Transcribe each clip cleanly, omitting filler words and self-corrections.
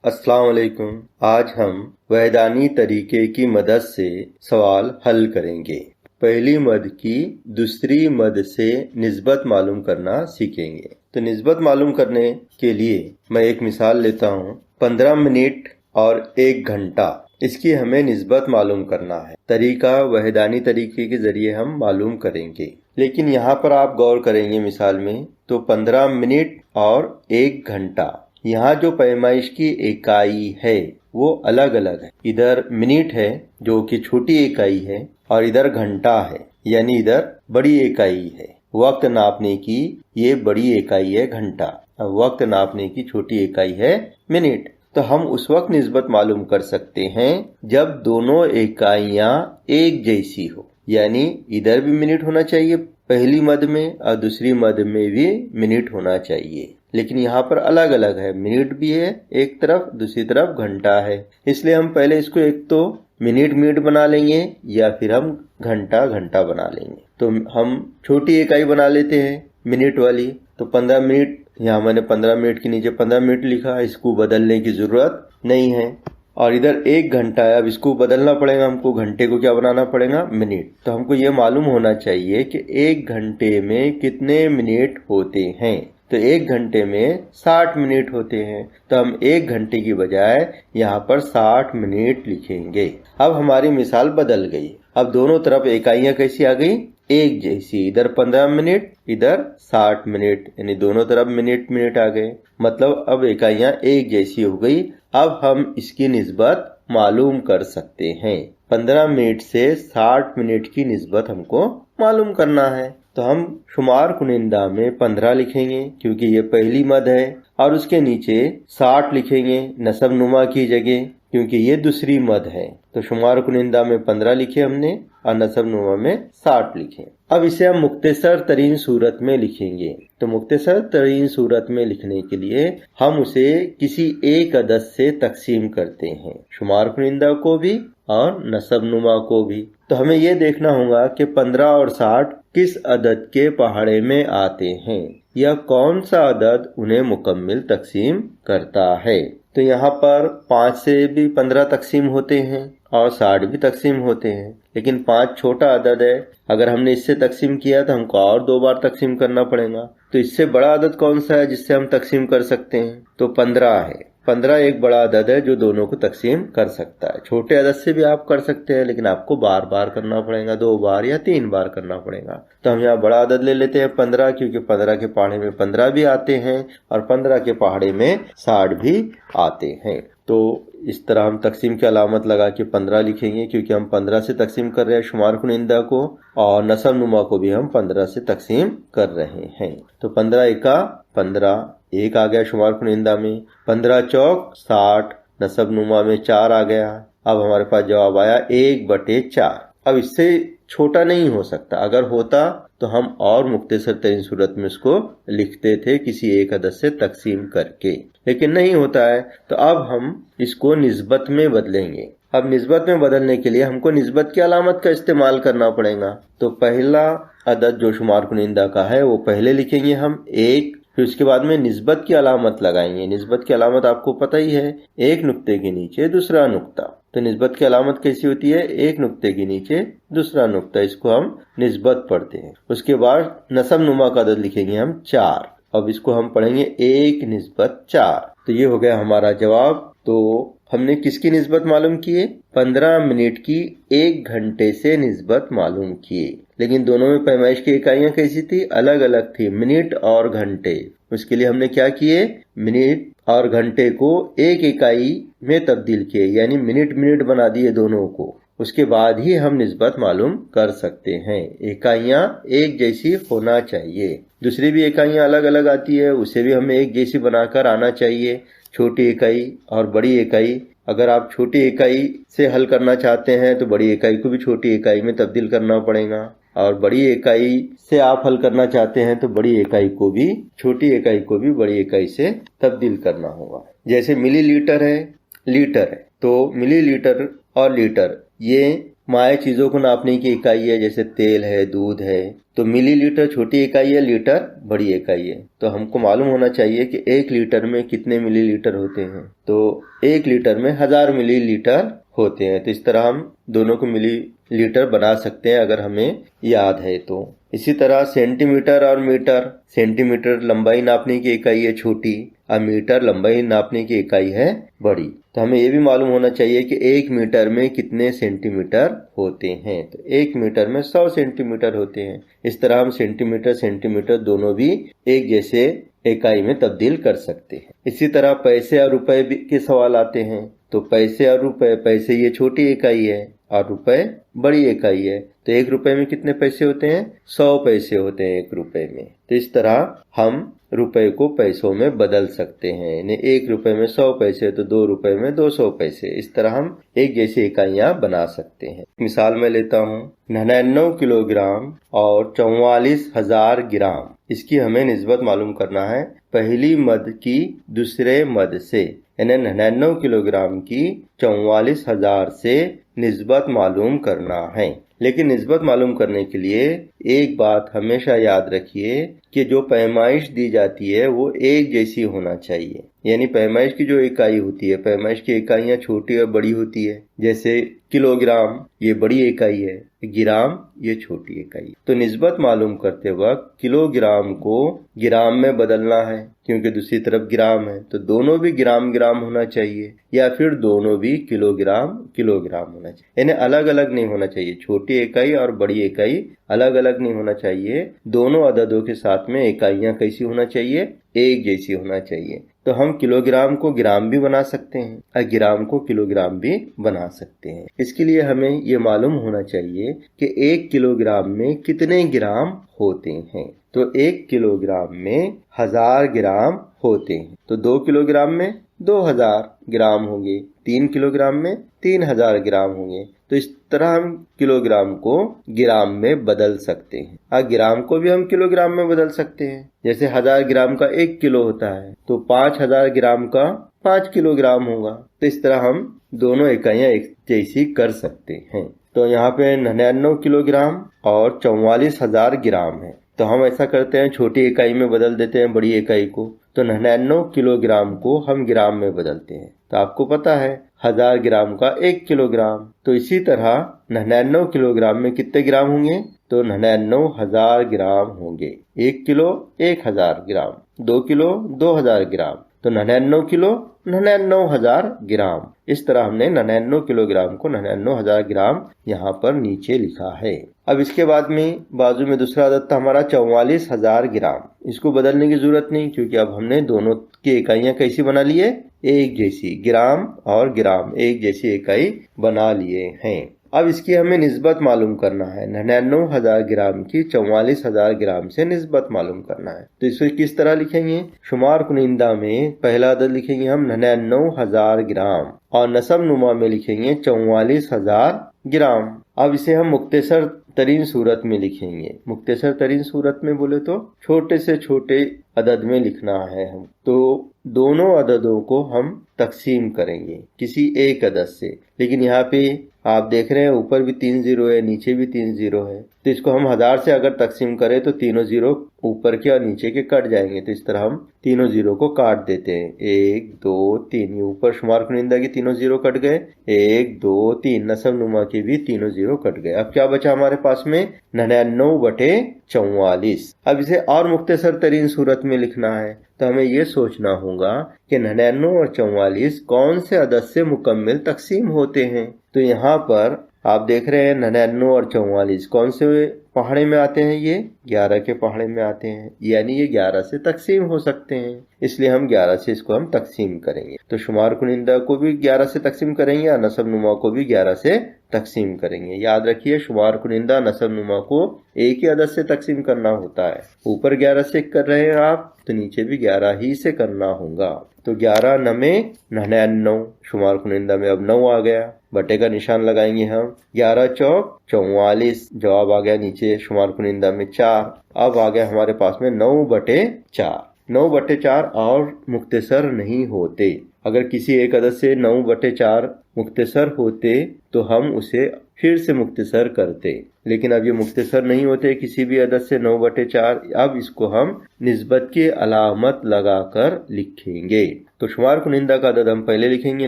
अस्सलाम वालेकुम। आज हम वैधानी तरीके की मदद से सवाल हल करेंगे। पहली मद की दूसरी मद से निस्बत मालूम करना सीखेंगे। तो निस्बत मालूम करने के लिए मैं एक मिसाल लेता हूँ। 15 मिनट और 1 घंटा, इसकी हमें निस्बत मालूम करना है। तरीका वैधानी तरीके के जरिए हम मालूम करेंगे। लेकिन यहाँ पर आप गौर करेंगे मिसाल में तो 15 मिनट और 1 घंटा, यहाँ जो पैमाइश की इकाई है वो अलग अलग है। इधर मिनट है जो कि छोटी इकाई है और इधर घंटा है यानी इधर बड़ी इकाई है। वक्त नापने की ये बड़ी इकाई है घंटा, वक्त नापने की छोटी इकाई है मिनट। तो हम उस वक्त निस्बत मालूम कर सकते हैं जब दोनों इकाइयां एक जैसी हो, यानी इधर भी मिनट होना चाहिए पहली मद में और दूसरी मद में भी मिनट होना चाहिए। लेकिन यहाँ पर अलग अलग है, मिनट भी है एक तरफ, दूसरी तरफ घंटा है। इसलिए हम पहले इसको एक तो मिनट बना लेंगे या फिर हम घंटा घंटा बना लेंगे। तो हम छोटी इकाई बना लेते हैं मिनट वाली। तो 15 मिनट, यहाँ मैंने 15 मिनट के नीचे 15 मिनट लिखा, इसको बदलने की जरूरत नहीं है। और इधर 1 घंटा है, अब इसको बदलना पड़ेगा हमको, घंटे को क्या बनाना पड़ेगा मिनट। तो हमको ये मालूम होना चाहिए कि 1 घंटे में कितने मिनट होते हैं। तो 1 घंटे में 60 मिनट होते हैं। तो हम 1 घंटे की बजाय यहाँ पर 60 मिनट लिखेंगे। अब हमारी मिसाल बदल गई। अब दोनों तरफ इकाइयां कैसी आ गई, एक जैसी। इधर 15 मिनट, इधर 60 मिनट, यानी दोनों तरफ मिनट आ गए। मतलब अब इकाइयां एक जैसी हो गई। अब हम इसकी निस्बत मालूम कर सकते हैं। 15 मिनट से 60 मिनट की निस्बत हमको मालूम करना है। तो हम शुमार कुनिंदा में 15 लिखेंगे क्योंकि ये पहली मद है, और उसके नीचे 60 लिखेंगे नसब नुमा की जगह क्योंकि ये दूसरी मद है। तो शुमार कुनिंदा में 15 लिखे हमने और नसब नुमा में 60 लिखे। अब इसे हम मुख्तसर तरीन सूरत में लिखेंगे। तो मुख्तसर तरीन सूरत में लिखने के लिए हम उसे किसी एक अदद से तकसीम करते हैं, शुमार कुनिंदा को भी और नसब नुमा को भी। तो हमें यह देखना होगा कि 15 और 60 किस अदद के पहाड़े में आते हैं या कौन सा अदद उन्हें मुकम्मिल तकसीम करता है। तो यहाँ पर 5 से भी 15 तकसीम होते हैं और 60 भी तकसीम होते हैं, लेकिन 5 छोटा अदद है। अगर हमने इससे तकसीम किया तो हमको और 2 बार तकसीम करना पड़ेगा। तो इससे बड़ा अदद कौन सा है जिससे हम तकसीम कर सकते हैं, तो 15 है। 15 एक बड़ा अदद है जो दोनों को तकसीम कर सकता है। छोटे अदद से भी आप कर सकते हैं, लेकिन आपको बार बार करना पड़ेगा, 2 बार या 3 बार करना पड़ेगा। तो हम यहाँ बड़ा अदद ले लेते हैं 15, क्योंकि 15 के पहाड़े में 15 भी आते हैं और 15 के पहाड़े में 60 भी आते हैं। तो इस तरह हम तकसीम की अलामत लगा के 15 लिखेंगे क्योंकि हम 15 से तकसीम कर रहे हैं शुमार कुनिंदा को, और नसब नुमा को भी हम 15 से तकसीम कर रहे हैं। तो 15 एका 15, एक आ गया शुमार कुनिंदा में, 15 चौक 60, नसब नुमा में 4 आ गया। अब हमारे पास जवाब आया 1/4। अब इससे छोटा नहीं हो सकता, अगर होता तो हम और मुख्तसर तरीन सूरत में उसको लिखते थे किसी एक अदद से तकसीम करके, लेकिन नहीं होता है। तो अब हम इसको निस्बत में बदलेंगे। अब निस्बत में बदलने के लिए हमको निस्बत की अलामत का इस्तेमाल करना पड़ेगा। तो पहला अदद जो शुमार कुनिंदा का है वो पहले लिखेंगे हम 1, फिर उसके बाद में निस्बत की अलामत लगाएंगे। निस्बत की अलामत आपको पता ही है, एक नुक्ते के नीचे दूसरा नुक्ता। तो निस्बत की अलामत कैसी होती है, एक नुक्ते के नीचे दूसरा नुक्ता, इसको हम निस्बत पढ़ते हैं। उसके बाद नसब नुमा का अदद लिखेंगे हम 4। अब इसको हम पढ़ेंगे 1/4। तो ये हो गया हमारा जवाब। तो हमने किसकी निस्बत मालूम किए, 15 मिनट की 1 घंटे से निस्बत मालूम किए। लेकिन दोनों में पैमाइश की इकाइयां कैसी थी, अलग अलग थी, मिनट और घंटे। उसके लिए हमने क्या किए, मिनट और घंटे को एक इकाई में तब्दील किए, यानी मिनट बना दिए दोनों को। उसके बाद ही हम निस्बत मालूम कर सकते हैं। इकाइयां एक जैसी होना चाहिए। दूसरी भी इकाइयां अलग अलग आती है, उसे भी हमें एक जैसी बनाकर आना चाहिए। छोटी इकाई और बड़ी इकाई, अगर आप छोटी इकाई से हल करना चाहते हैं तो बड़ी इकाई को भी छोटी इकाई में तब्दील करना पड़ेगा, और बड़ी इकाई से आप हल करना चाहते हैं तो बड़ी इकाई को भी, छोटी इकाई को भी बड़ी इकाई से तब्दील करना होगा। जैसे मिलीलीटर है, लीटर है, तो मिलीलीटर और लीटर ये माय चीजों को नापने की इकाई है, जैसे तेल है, दूध है, तो मिलीलीटर छोटी इकाई है, लीटर बड़ी इकाई है। तो हमको मालूम होना चाहिए कि 1 लीटर में कितने मिलीलीटर होते हैं। तो 1 लीटर में 1000 मिलीलीटर होते हैं। तो इस तरह हम दोनों को मिलीलीटर बना सकते हैं अगर हमें याद है तो। इसी तरह सेंटीमीटर और मीटर, सेंटीमीटर लंबाई नापने की इकाई है छोटी और मीटर लंबाई नापने की इकाई है बड़ी। तो हमें ये भी मालूम होना चाहिए कि 1 मीटर में कितने सेंटीमीटर होते हैं। तो 1 मीटर में 100 सेंटीमीटर होते हैं। इस तरह हम सेंटीमीटर सेंटीमीटर दोनों भी एक जैसे इकाई में तब्दील कर सकते हैं। इसी तरह पैसे और रुपए के सवाल आते हैं। तो पैसे और रुपए, पैसे ये छोटी इकाई है और रुपए बड़ी इकाई है। तो 1 रुपए में कितने पैसे होते हैं? 100 पैसे होते हैं 1 रुपए में। तो इस तरह हम रुपए को पैसों में बदल सकते हैं। यानी 1 रुपए में 100 पैसे तो 2 रुपए में 200 पैसे। इस तरह हम एक जैसी इकाइयां बना सकते हैं। मिसाल में लेता हूँ 99 किलोग्राम और 44,000 ग्राम। इसकी हमें निस्बत मालूम करना है पहली मद की दूसरे मद से। यानी 99 किलोग्राम की 44,000 से निस्बत मालूम करना है। लेकिन निस्बत मालूम करने के लिए एक बात हमेशा याद रखिए कि जो पैमाइश दी जाती है वो एक जैसी होना चाहिए। यानी पैमाइश की जो इकाई होती है, पैमाइश की इकाइयां छोटी और बड़ी होती है। जैसे किलोग्राम ये बड़ी इकाई है, ग्राम ये छोटी इकाई है। तो निस्बत मालूम करते वक्त किलोग्राम को ग्राम में बदलना है, क्योंकि दूसरी तरफ ग्राम है। तो दोनों भी ग्राम ग्राम होना चाहिए या फिर दोनों भी किलोग्राम किलोग्राम होना चाहिए। यानी अलग अलग नहीं होना चाहिए। छोटी इकाई और बड़ी इकाई अलग अलग नहीं होना चाहिए। दोनों अददों के साथ में इकाइयां कैसी होना चाहिए? एक जैसी होना चाहिए। तो हम किलोग्राम को ग्राम भी बना सकते हैं और ग्राम को किलोग्राम भी बना सकते हैं। इसके लिए हमें ये मालूम होना चाहिए कि 1 किलोग्राम में कितने ग्राम होते हैं। तो 1 किलोग्राम में 1000 ग्राम होते हैं। तो 2 किलोग्राम में 2000 ग्राम होंगे, 3 किलोग्राम में 3000 ग्राम होंगे। तो इस तरह हम किलोग्राम को ग्राम में बदल सकते हैं। हाँ, ग्राम को भी हम किलोग्राम में बदल सकते हैं। जैसे 1000 ग्राम का 1 किलो होता है तो 5000 ग्राम का 5 किलोग्राम होगा। तो इस तरह हम दोनों इकाइयां एक जैसी कर सकते हैं। तो यहाँ पे 99 किलोग्राम और 44,000 ग्राम है। तो हम ऐसा करते हैं, छोटी इकाई में बदल देते हैं बड़ी इकाई को। तो 99 किलोग्राम को हम ग्राम में बदलते हैं। तो आपको पता है 1000 ग्राम का 1 किलोग्राम। तो इसी तरह 99 किलोग्राम में कितने ग्राम होंगे? तो 99,000 ग्राम होंगे। 1 किलो 1000 ग्राम, 2 किलो 2000 ग्राम, तो 99 किलो 99,000 ग्राम। इस तरह हमने 99 किलोग्राम को 99,000 ग्राम यहाँ पर नीचे लिखा है। अब इसके बाद में बाजू में दूसरा अदद था हमारा 44,000 ग्राम। इसको बदलने की जरूरत नहीं, क्योंकि अब हमने दोनों की इकाइयां कैसी बना लिए? एक जैसी। ग्राम और ग्राम एक जैसी इकाई बना लिए हैं। अब इसकी हमें निस्बत मालूम करना है। 99,000 ग्राम की 44,000 ग्राम से निस्बत मालूम करना है। तो इसे किस तरह लिखेंगे? शुमार कुनिंदा में पहला अदद लिखेंगे हम 99,000 ग्राम और नसब नुमा में लिखेंगे 44,000 ग्राम। अब इसे हम मुख्तसर तरीन सूरत में लिखेंगे। मुख्तसर तरीन सूरत में बोले तो छोटे से छोटे अदद में लिखना है हम। तो दोनों अददों को हम तकसीम करेंगे किसी एक अदद से। लेकिन यहाँ पे आप देख रहे हैं ऊपर भी 3 जीरो है, नीचे भी 3 जीरो है। तो इसको हम 1000 से अगर तकसीम करें तो तीनों जीरो ऊपर के और नीचे के कट जाएंगे। तो इस तरह हम तीनों जीरो को काट देते हैं। 1 2 3, ये ऊपर शुमार कुनिंदा के तीनों जीरो कट गए। 1 2 3, नसब नुमा के भी तीनों जीरो कट गए। अब क्या बचा हमारे पास में? 99/44। अब इसे और मुख्तसर तरीन सूरत में लिखना है। तो हमें ये सोचना होगा कि 99 और 44 कौन से अदद से मुकम्मिल तकसीम होते हैं। तो यहाँ पर आप देख रहे हैं 99 और 44 कौन से पहाड़े में आते हैं? ये 11 के पहाड़े में आते हैं। यानी ये 11 से तकसीम हो सकते हैं, इसलिए हम 11 से इसको हम तकसीम करेंगे। तो शुमार कुनिंदा को भी 11 से तकसीम करेंगे और नसब नुमा को भी 11 से तकसीम करेंगे। याद रखिए, शुमार कुनिंदा नसब नुमा को एक ही अदद से तकसीम करना होता है। ऊपर 11 से कर रहे हैं आप तो नीचे भी 11 ही से करना होगा। तो 11 नमे 99, शुमार कुनिंदा में अब 9 आ गया, बटे का निशान लगाएंगे हम। 11 चौक 44, जवाब आ गया नीचे शुमार कुनिंदा में 4। अब आ गया हमारे पास में 9/4। 9/4 और मुख्तसर नहीं होते। अगर किसी एक अदद से 9/4 मुख्तसर होते तो हम उसे फिर से मुख्तसर करते, लेकिन अब ये मुख्तसर नहीं होते किसी भी अदद से 9/4। अब इसको हम निस्बत की अलामत लगाकर लिखेंगे। तो शुमार कुनिंदा का अदद हम पहले लिखेंगे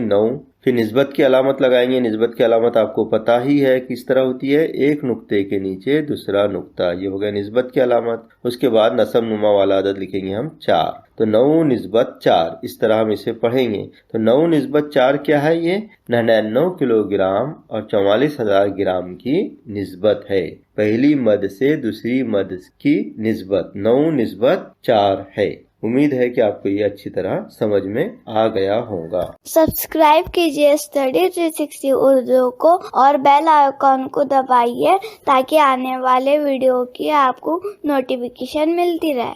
9, फिर निस्बत की अलामत लगाएंगे। निस्बत की अलामत आपको पता ही है किस तरह होती है, एक नुक्ते के नीचे दूसरा नुक्ता, ये हो गया निस्बत की अलामत। उसके बाद नसब नुमा वाला अदद लिखेंगे हम 4, तो 9 निस्बत 4, इस तरह हम इसे पढ़ेंगे। तो 9 निस्बत 4 क्या है, ये 99 किलोग्राम और 44,000 ग्राम की निस्बत है। पहली मद से दूसरी मद की निस्बत 9 निस्बत 4 है। उम्मीद है कि आपको ये अच्छी तरह समझ में आ गया होगा। सब्सक्राइब कीजिए स्टडी 360 उर्दू को और बेल आइकॉन को दबाइए ताकि आने वाले वीडियो की आपको नोटिफिकेशन मिलती रहे।